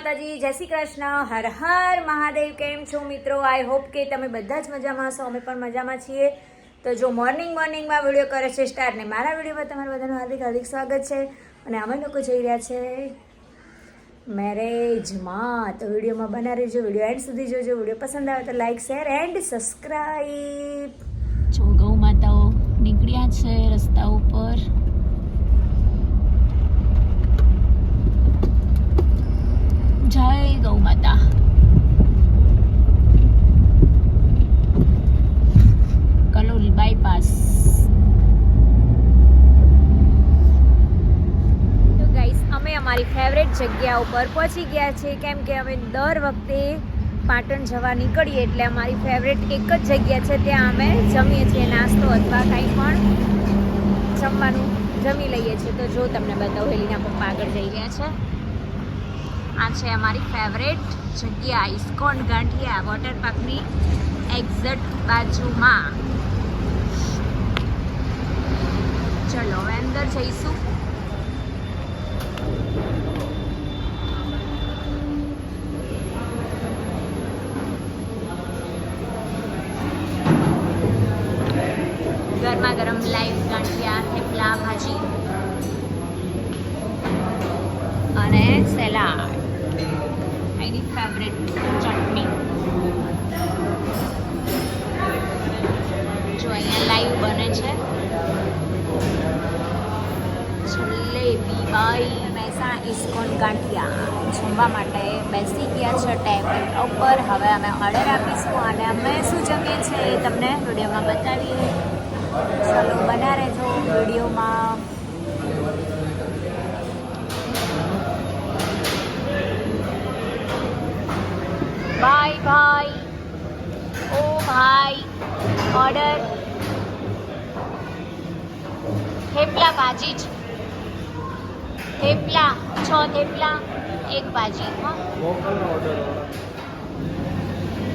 માતાજી, જય શ્રી કૃષ્ણ, હર હર મહાદેવ. કેમ છો મિત્રો? આઈ હોપ કે તમે બધા જ મજામાં હશો. અમે પણ મજામાં છીએ. તો જો મોર્નિંગમાં વિડીયો કરે છે સ્ટાર્ટ ને મારા વિડીયોમાં તમારું બધાનું હાર્દિક સ્વાગત છે. અને અમે લોકો જઈ રહ્યા છે મેરેજમાં. તો વિડીયોમાં બના રહેજો, વિડીયો એન્ડ સુધી જોજો. વિડીયો પસંદ આવે તો લાઈક, શેર એન્ડ સબસ્ક્રાઈબ. જો ગૌ માતાઓ નીકળ્યા છે રસ્તા ઉપર. જય ગૌ માતા. કલોલ બાયપાસ. તો ગાઈસ, અમે અમારી ફેવરેટ જગ્યા ઉપર પહોંચી ગયા છે. કેમ કે અમે દર વખતે પાટણ જવા નીકળીએ એટલે અમારી ફેવરેટ એક જ જગ્યા છે, ત્યાં અમે જમીએ છીએ નાસ્તો અથવા કંઈ પણ જમવાનું જમી લઈએ છીએ. તો જો તમને બતાવું, હેલીના પપ્પા આગળ જઈ રહ્યા છે. આ છે અમારી ફેવરેટ જગ્યા, ઇસ્કોન ગાંઠિયા વોટર પાર્કની એક્ઝેક્ટ બાજુમાં. ચલો હવે અંદર જઈશું. ગરમા ગરમ લાઈવ ગાંઠિયા, થેપલા, ભાજી અને સલાડ. એની ફેવરેટ ચટણી. જો અહીંયા લાઈવ બને છે જલેબી. ભાઈ મહેસાણા ઇસ્કોન ગાંઠિયા જમવા માટે બેસી ગયા છે ટેબલ ઉપર. હવે અમે ઓર્ડર આપીશું અને અમે શું જમીએ છીએ એ તમને વિડીયોમાં બતાવીએ. ચલો બના રહેજો વિડીયોમાં. ભાઈ ભાઈ, ઓ ભાઈ, ઓર્ડર. થેપલા ભાજી જ. થેપલા 6 થેપલા, 1 ભાજી.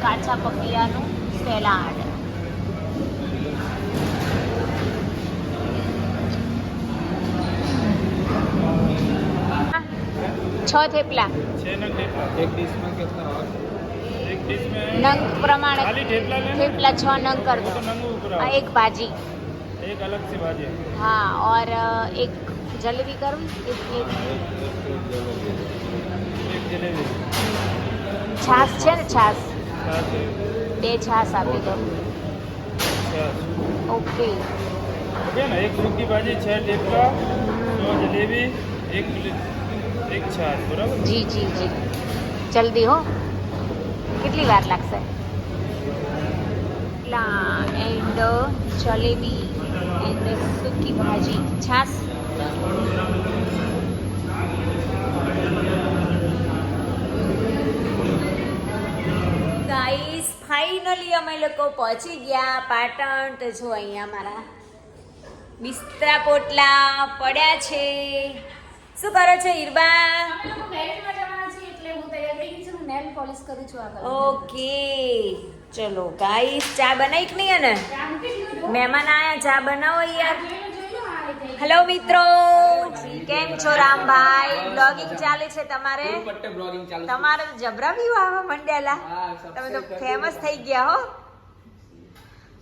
કાચા પપૈયાનું સલાડ. છ થેપલા. नंग प्रमाण थेपला 6 नंग कर दो. 1 भाजी, एक अलग से भाजी. हाँ, और 1 जलेबी करूँ. एक जलेबी. छाछ है ना? छाछ 2 छाछ आपी दो. ओके ना. 1 सूखी भाजी, 6 थेपला, 2 जलेबी, 1 छाछ. बराबर. जी जी जी, जल्दी हो. કેટલી વાર લાગશે? એન્ડ જલેબી એન્ડ સૂકી ભાજી, છાસ. ગાઈસ, ફાઇનલી અમે લોકો પહોંચી ગયા પાટણ. તો જો અહીંયા મારા બિસ્તરા પોટલા પડ્યા છે. શું કરો છો ઈરબા? ઓકે ચલો ગાઈસ, ચા બનાવી કે નહીં? અને મહેમાન આયા, ચા બનાવો યાર. હેલો મિત્રો, કેમ છો રામભાઈ? બ્લોગિંગ ચાલે છે તમારે? તમારે તો જબરા બી વાવા મંડ્યાલા. તમે તો ફેમસ થઈ ગયા હો.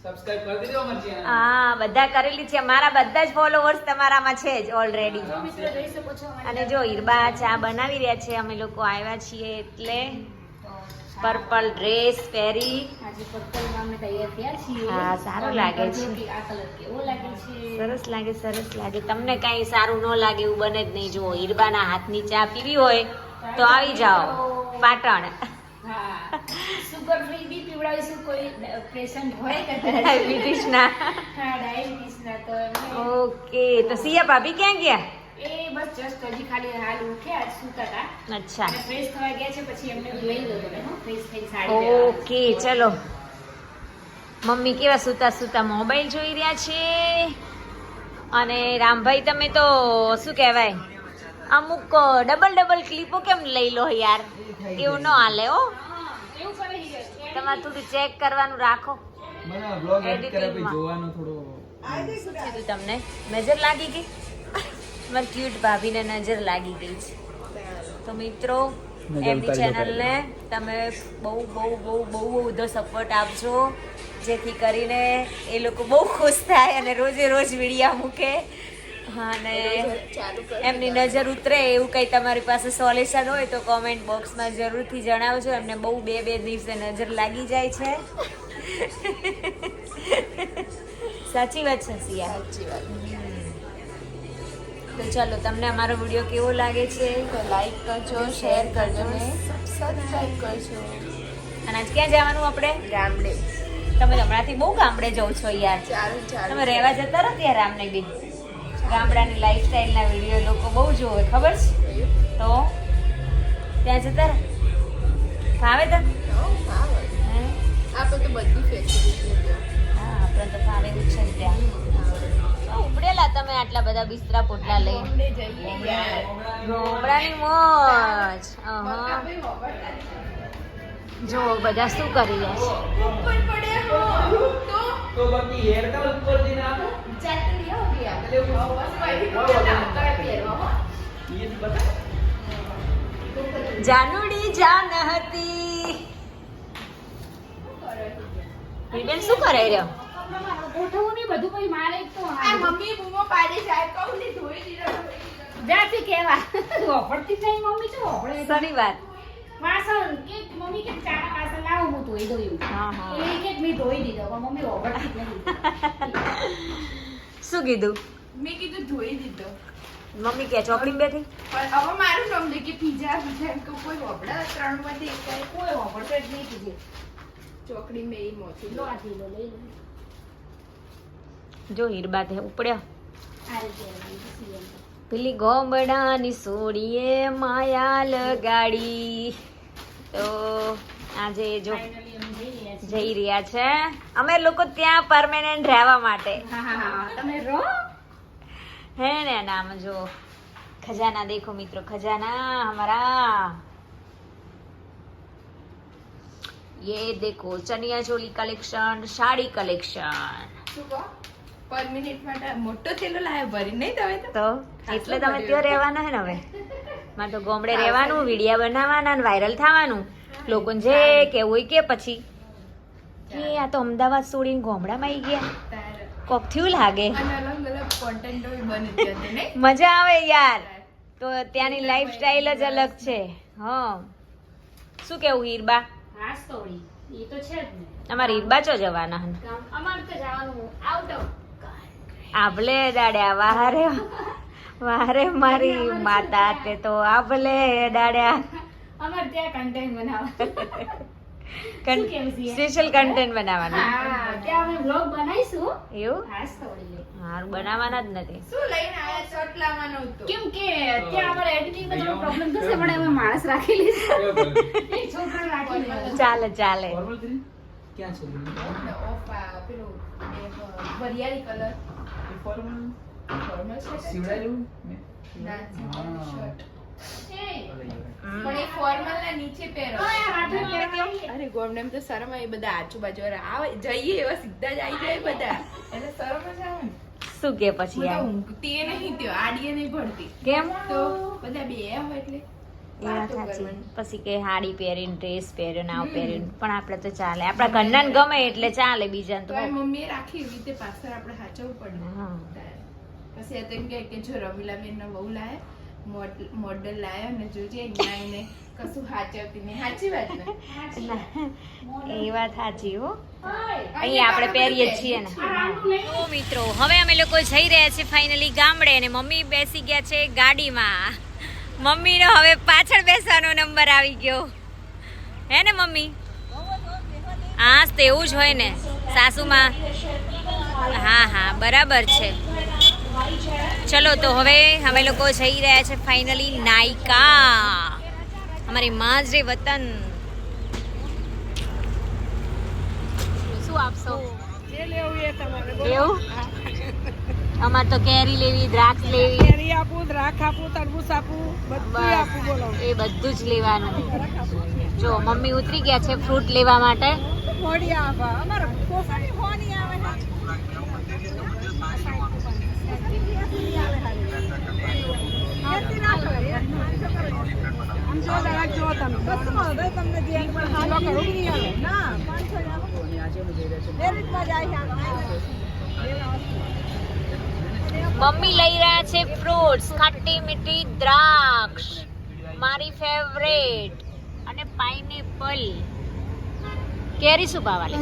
સબસ્ક્રાઇબ કરી દેજો અમારી ચેનલ. હા, બધા કરેલી છે. મારા બધા જ ફોલોવર્સ તમારામાં છે જ ઓલરેડી. અને જો ઈરબા ચા બનાવી રહ્યા છે. અમે લોકો આવ્યા છીએ એટલે પર્પલ ડ્રેસ પહેરી. હા, સારો લાગે છે. સરસ લાગે, સરસ લાગે. તમને કઈ સારું ન લાગે એવું બને જ નહીં. જો ઈરબાના હાથની ચા પીવી હોય તો આવી જાઓ પાટણ. સુગર ફ્રી બી પીવડાવીશું. કોઈ પેશન્ટ હોય કે ડાયાબિટીસ ના. હા, ડાયાબિટીસ ના. તો ઓકે, તો સિયા ભાભી ક્યાં ગયા? એ બસ જસ્ટ હજી ખાલી હાલ ઉઠ્યા, આજ સુતા હતા. અચ્છા, અને ફ્રેશ થવા ગયા છે. પછી એમને લઈ લો તમે. ફ્રેશ થઈ સાડી. ઓકે ચલો. મમ્મી કેવા સુતા સુતા મોબાઈલ જોઈ રહ્યા છે. અને રામભાઈ, તમે તો શું કહેવાય, અમુક ડબલ ક્લિપો કેમ લઈ લો યાર? એવું ન હાલે હો. તમારે થોડું ચેક કરવાનું રાખો. શું થયું તમને? નજર લાગી ગઈ? મારી ક્યુટ ભાભીને નજર લાગી ગઈ છે. તો મિત્રો એમની ચેનલને તમે બહુ બહુ બહુ બહુ બધો સપોર્ટ આપજો, જેથી કરીને એ લોકો બહુ ખુશ થાય અને રોજે રોજ વિડીયા મૂકે અને એમની નજર ઉતરે એવું કંઈ તમારી પાસે સોલ્યુશન હોય તો કોમેન્ટ બોક્સમાં જરૂરથી જણાવજો. એમને બહુ બે દિવસે નજર લાગી જાય છે. સાચી વાત છે સિયા? સાચી વાત. તો ચાલો, તમને અમારો વિડીયો કેવો લાગે છે તો લાઈક કરજો, શેર કરજો ને સબસ્ક્રાઇબ કરજો. અને આજ ક્યાં જવાનું આપણે? ગામડે. તમે હમણાંથી બહુ ગામડે જાઓ છો યાર. ચાલુ તમે રહેવા જતા રહો ત્યાં રામને બી. ગામડાની લાઈફસ્ટાઈલના વિડીયો લોકો બહુ જોવે, ખબર છે? તો ત્યાં જતા રહો. ફાવે તને? હે? આપણે તો બધી ફેસિલિટી હા, આપણે તો ફાવે એવું છે ને ત્યાં. ઉપડેલા તમે આટલા બધા બિસ્તરા પોટલા લઈ. ગોમડાની મોજ. અહં. જો બધા શું કરી રહ્યા તો બાકી હેર કા ઉપર થી નાખો ये तो बता છે? જાનુડી જાન હતી. બેન શું કરે રહ્યો? ગોઠવવું નહીં બધું પછી મારે એક તો મમ્મી બૂમો પાડી જાય કહું ને ધોઈ દીધો. જાતી કેવા વાપરતી જ નહીં મમ્મી શું વાપરે સરી વાત. વાસણ કે મમ્મી કે ચાર વાસણ લાવો હું ધોઈ દઉં એવું. હા, હા. એ કે મેં ધોઈ દીધો પણ મમ્મી વાપરતી જ નહીં. શું કીધું? મેં કીધું ધોઈ દીધો. મમ્મી કે ચોકડી બેઠી? પણ હવે મારું સમજે કે પીઝા એમ કે કોઈ વપડા 3 માંથી એક કોઈ વાપરતો જ નહીં કીધું. ચોકડી મેં એ મોચી લો આ થેલો લઈ લો. જો હીરબા તે ઉપડ્યો. આ રીતે સીએમ. પેલી ગોમડાની સોડીએ માયા લગાડી. તો આજે જો ફાઇનલી અમે જઈ રહ્યા છીએ. જઈ રહ્યા છે અમે લોકો ત્યાં પરમેનન્ટ રહેવા માટે. હા તમે રહો. है ना नाम जो खजाना देखो मित्रों, खजाना हमारा ये देखो चनिया चोली कलेक्शन, साड़ी कलेक्शन. શું કહો પર મિનિટ માટે મોટો થેલો લાવ્યો ભરી નહીં તમે તો એટલે તમે ત્યાં રહેવાના હે ને હવે. માં તો ગોમડે રહેવાનું, વિડિયા બનાવવાના ને વાયરલ થવાનું. લોકોને જે કેવું હોય કે પછી કે આ તો અમદાવાદ છોડીને ગોમડામાં આવી ગયા, તારે કોક થયું લાગે. અને અલગ અલગ કોન્ટેન્ટ બની ગયો છે નહીં મજા આવે યાર. તો ત્યાંની લાઈફસ્ટાઈલ જ અલગ છે. હા, શું કેવું હીરબા? હા સ્ટોરી એ તો છે જ ને. અમારે હીરબા ચો જવાના હન? અમારે તો જવાનું આઉટ ઓફ આભલે દાડ્યા વારે વારે મારી માતા તે તો આભલે દાડ્યા. અમારે ત્યાં કન્ટેન્ટ બનાવવા. શું કેવું છે? સ્પેશિયલ કન્ટેન્ટ બનાવવાનું. હા ત્યાં અમે બ્લોગ બનાવીશું. એવું હા સ્ટોરી લે. હારું બનાવવાના જ નથી. શું લઈને આયા શર્ટ લાવવાનો હતો કેમ કે ત્યાં અમારે એડિટિંગમાં થોડો પ્રોબ્લેમ થશે પણ અમે માણસ રાખી લઈશું. એક છોકરો રાખી લઈશું. ચાલે ચાલે. फॉर्मल थ्री क्या चल रही ઓફ પેલો વરિયાળી કલર है फॉर्मल ફોર્મલ છે सिवड़ा लूं मैं ના हाँ। શર્ટ એ, પણ એ ફોર્મલ ના નીચે પહેરો ઓય, આ હાથે પહેરવાનું. અરે ગોમડેમ તો શરમ આવે બધા આજુબાજુ વાળા આવે જઈએ એવા સીધા જ આવી જાય બધા એટલે શરમ જ આવે ને. શું કે હું પછી તો યાર? ઊંઘતી એ નહીં ત્યો આડીએ નહીં ભરતી કેમ? તો બધા બે હોય એટલે એ વાત વાતો સાચી. કરવાની. પછી કે હાડી પહેરીને ડ્રેસ પહેર્યો ને આવું પહેર્યું પણ આપણે તો ચાલે. આપણા ઘરના ગમે એટલે ચાલે, બીજાને તો તો આ મમ્મીએ રાખી એવી રીતે પાછળ આપણે સાચવવું પડે હા. પછી આ તો એમ કે જો રમીલાબેન ના વહુ લાયા મોડલ લાયા ને જોજે અહીંયા આવીને કશું સાચવતી નહીં સાચી વાત ને એ વાત સાચી હો. ઓય, અહીંયા આપણે પહેરીએ જ છીએ ને. આ રામનું લઈ લો. તો મિત્રો હવે અમે લોકો જઈ રહ્યા છીએ ફાઇનલી ગામડે અને મમ્મી બેસી ગયા છે ગાડીમાં. મમ્મીનો હવે પાછળ બેસવાનો નંબર આવી ગયો હે ને મમ્મી? હા તો એવું જ હોય ને સાસુમાં. હા હા બરાબર છે. ચલો તો હવે અમે લોકો જઈ રહ્યા છે ફાઇનલી નાયકા, અમારી માજરે વતન. શું આપશો? એવું? અમારે તો કેરી લેવી, દ્રાક્ષ લેવી, બસ, એ બધું જ લેવાનું. જો મમ્મી ઉતરી ગયા છે ફ્રૂટ લેવા માટે. મમ્મી લઈ રહ્યા છે ફ્રૂટ્સ, ખાટી મીઠી દ્રાક્ષ મારી ફેવરેટ, અને પાઇનેપલ. કેરી શું ભાવ આલે?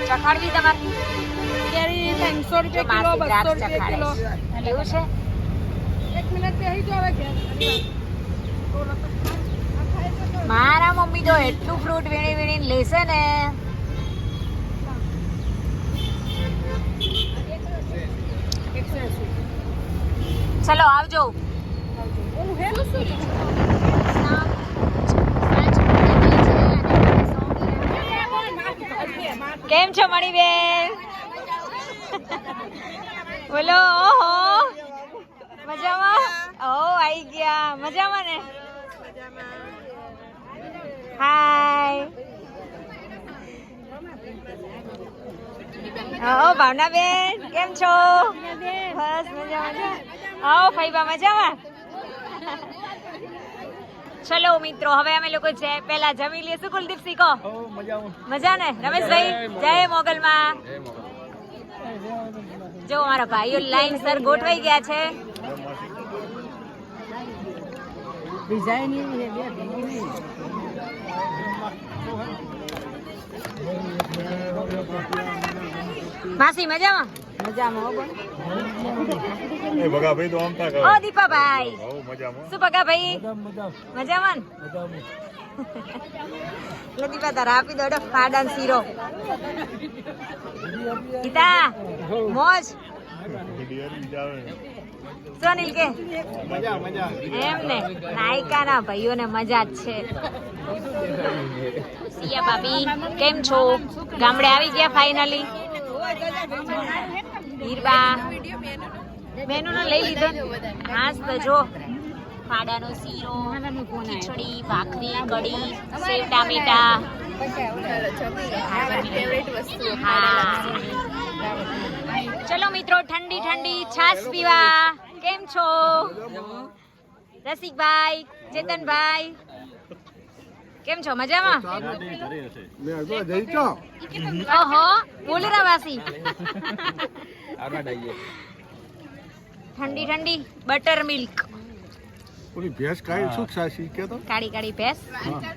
ચખાડવી તમારે? કેરી 300 રૂપિયા કિલો, 200 રૂપિયા કિલો. એવું છે? 1 મિનિટ બેસી જાવ હવે ઘેર. મારા મમ્મી તો એટલું ફ્રૂટ વીણી વીણીને લેશે ને. ચલો આવજો. કેમ છો મણીબેન? બોલો. ઓહો મજામાં? ઓ આવી ગયા મજામાં ને? હાય. ભાવનાબેન કેમ છો? બસ મજામાં. આવો ફઈબા મજામાં? ચલો મિત્રો હવે અમે લોકો પેલા જમી લઈએ. શું કુલદીપ શીખો? મજા ને રમેશભાઈ? જય મોગલમાં. જો અમારા ભાઈઓ લાઈન સર ગોઠવાઈ ગયા છે. માસી મજામાં? ભગાભાઈ તો આમતા કરે. ઓ દીપાભાઈ બહુ મજામાં. શું ભગાભાઈ મજામાં? દીપા તારા આપી દો ફાડા ને શીરો. ગીતા મોજ સોનીલ કે એમ ને નાયકા ના ભાઈઓને મજા જ છે. સિયા ભાભી કેમ છો? ગામડે આવી ગયા ફાઇનલી? હીરબા મેનુ નો લઈ લીધો? હા તો જો ફાડાનો શીરો, ખીચડી, ભાખરી, કઢી, સેવ ટામેટા. ચલો મિત્રો ઠંડી ઠંડી છાશ પીવા. કેમ છો રસિકભાઈ, ચેતનભાઈ? કેમ છો મજામાં? ઓહો બોલેરા વાસી. ઠંડી ઠંડી બટર મિલ્ક. ઓલી ભેંસ કાઈ સુખ સાસી કે તો કાળી કાળી ભેંસ,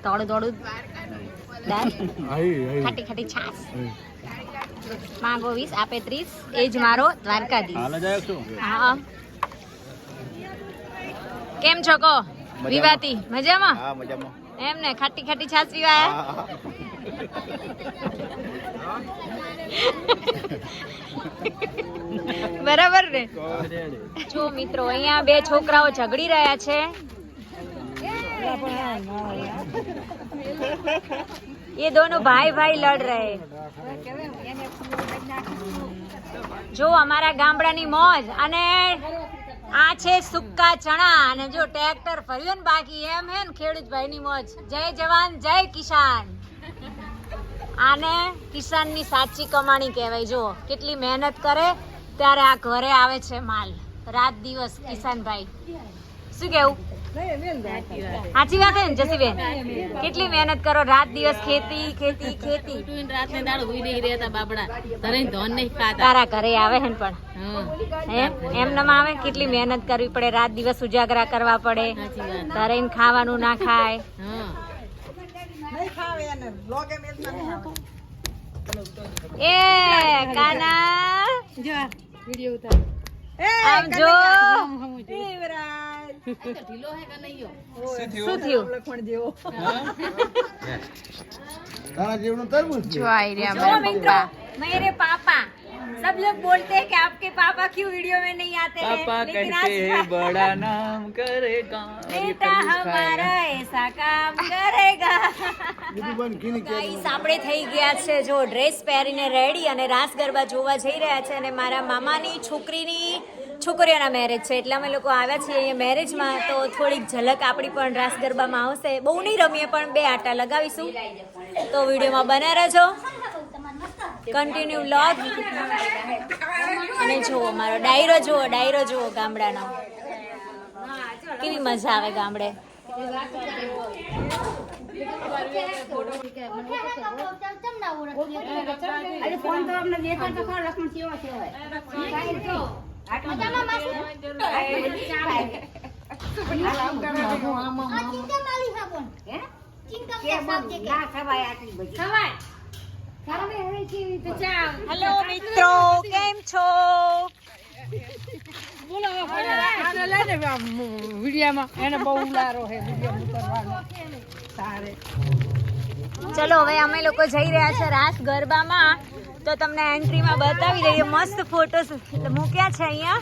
થોડું થોડું દાળ, ખાટી ખાટી છાશ. માંગો 20 આપે 30, એ જ મારો દ્વારકાધીશ. હા કેમ છો કો વિવાતી? મજામાં? હા મજામાં. એમ ને ખાટી ખાટી છાશ પીવા. બરાબર ને? જો મિત્રો અહીંયા બે છોકરાઓ ઝઘડી રહ્યા છે. ये दोनों भाई भाई लड़ रहे. જો અમારા ગામડાની મોજ. અને આ છે સુક્કા ચણા. અને જો ટ્રેક્ટર ફર્યું ને બાકી એમ હે ને ખેડૂત ભાઈની મોજ. જય જવાન જય કિસાન. આને કિસાનની સાચી કમાણી કહેવાય. જો કેટલી મહેનત કરે ત્યારે આ ઘરે આવે છે માલ. રાત દિવસ કિસાનભાઈ. શું કેવું? સાચી વાત હે ને જસીબેન? કેટલી મહેનત કરો રાત દિવસ, ખેતી ખેતી ખેતી. તારા ઘરે આવે હે ને પણ એમ ન આવે. કેટલી મહેનત કરવી પડે, રાત દિવસ ઉજાગરા કરવા પડે, તારે ખાવાનું ના ખાય. એ કાના આમ જો શું થયું? मेरे पापा सब लोग बोलते हैं कि आपके पापा क्यों वीडियो में नहीं आते हैं, लेकिन आज बड़ा नाम करेगा बेटा हमारा ऐसा काम करेगा. ગાઈસ આપણે થઈ ગયા છે જો ડ્રેસ પહેરીને રેડી અને રાસ ગરબા જોવા જઈ રહ્યા છે. અને મારા મામાની છોકરીની છોકરીઓના મેરેજ છે એટલે અમે લોકો આવ્યા છીએ અહીંયા મેરેજમાં. તો થોડીક ઝલક આપણી પણ રાસ ગરબામાં આવશે. બહુ નહીં રમીએ પણ 2 આટા લગાવીશું. તો વિડીયોમાં બના રહેજો, કન્ટિન્યુ વ્લોગ. અને જુઓ મારો ડાયરો જુઓ ગામડાનો. કેવી મજા આવે ગામડે. અરે ફોન તો અમને દેખાડતો ખરો લક્ષ્મણ કેવો છે હવે હેલો મિત્રો, કેમ છો? આને લઈને વિડીયામાં એને બહુ ઉલારો છે વિડીયો ઉતારવાનો સારે. ચલો હવે અમે લોકો જઈ રહ્યા છે રાસ ગરબામાં, તો તમને એન્ટ્રીમાં બતાવી દઈએ. મસ્ત ફોટોસ મૂક્યા છે અહીંયા.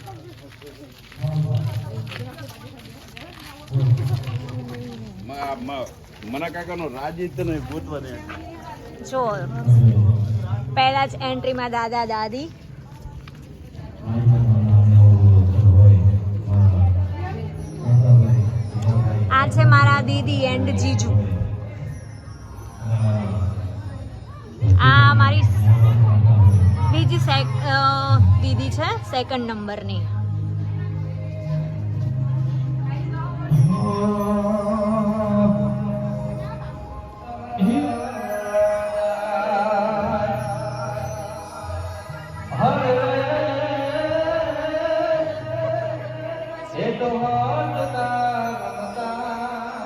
મના કાકાનો રાજી તને ભૂતવાને જો પહેલા જ એન્ટ્રીમાં દાદા દાદી. આ છે મારા દીદી એન્ડ જીજુ. આ મારી બીજી દીદી છે, સેકન્ડ નંબરની.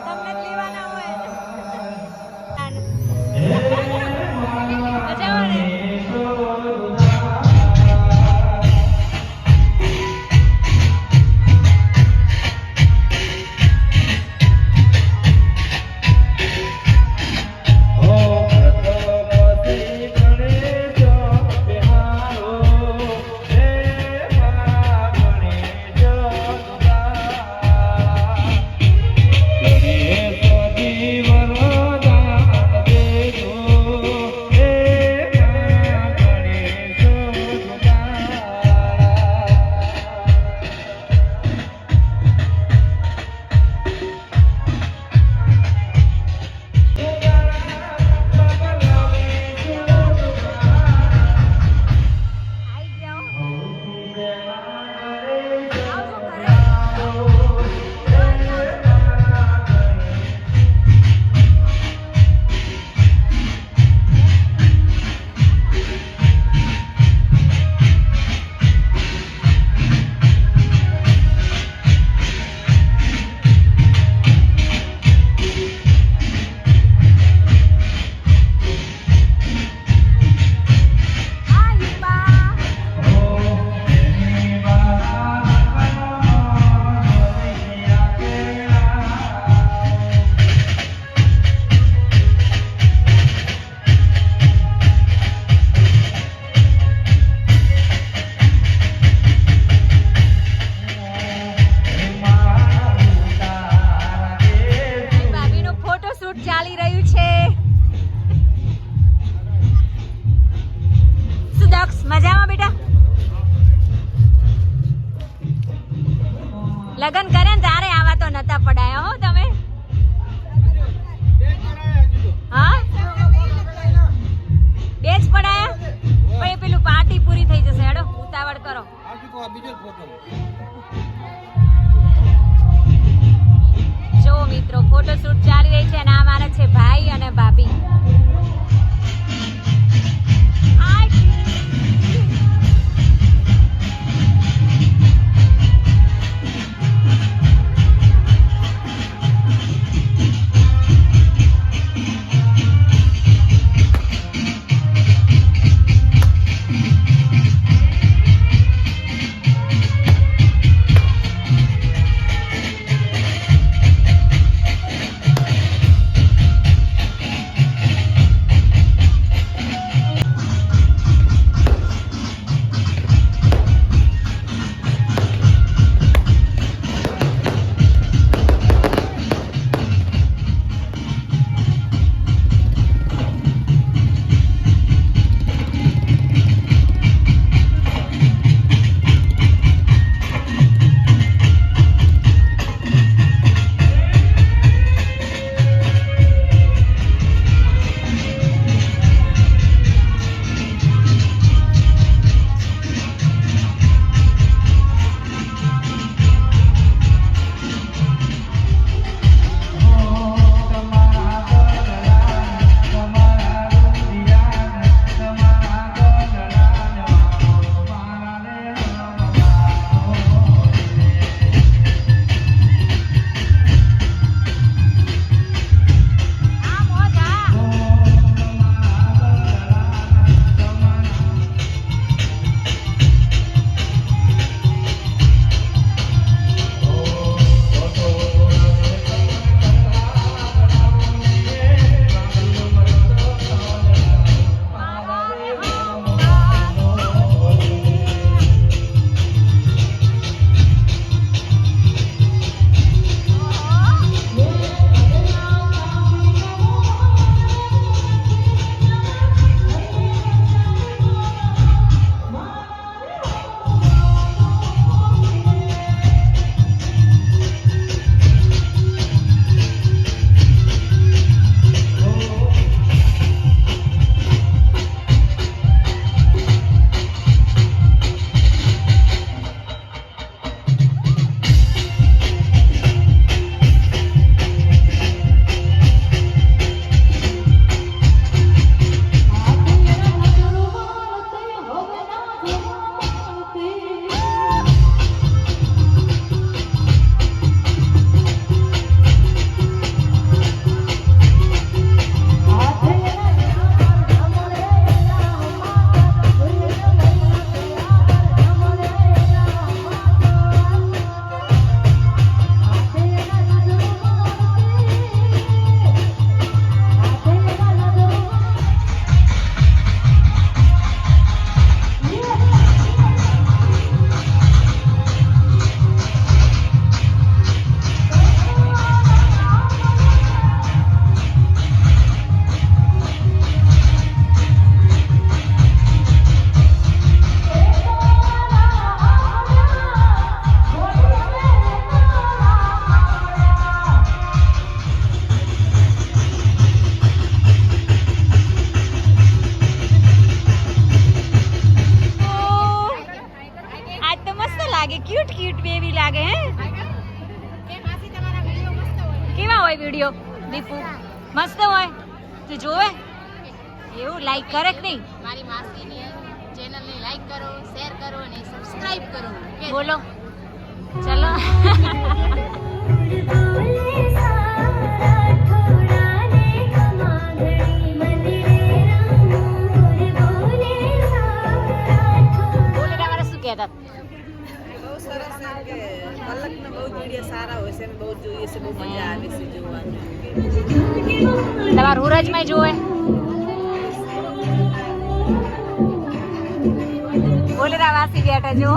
તમને જ લેવાના હોય મજા આવે ને? ચાલી રહ્યું છે. સુદક્ષ મજામાં બેટા? લગન કરે ને તારે આવા તો નતા પડાયા હો તમે. હા બે જ પડાયા, પણ પેલું પાર્ટી પૂરી થઈ જશે. હેડો ઉતાવળ કરો. જો મિત્રો ફોટોશૂટ ચાલી રહી છે અને આ મારા છે ભાઈ અને ભાભી. લાગે, ક્યુટ ક્યુટ બેબી લાગે હે. કેવા હોય વિડિયો દીપુ? મસ્ત હોય. તું જોવે? એવું લાઈક કરે કે નહીં? મારી માસીની ચેનલને લાઈક કરો, શેર કરો અને સબસ્ક્રાઇબ કરો. બોલો ચલો. બોલે તમારે શું કહેતા? બહુ સરસ છે કે પલકના બહુ વિડીયો સારા હોય છે ને બહુ જોઈએ છે, બહુ મજા આવે છે જોવાની. તમારા હુરજમાં જોવે? બોલે વાસી બેઠા જો.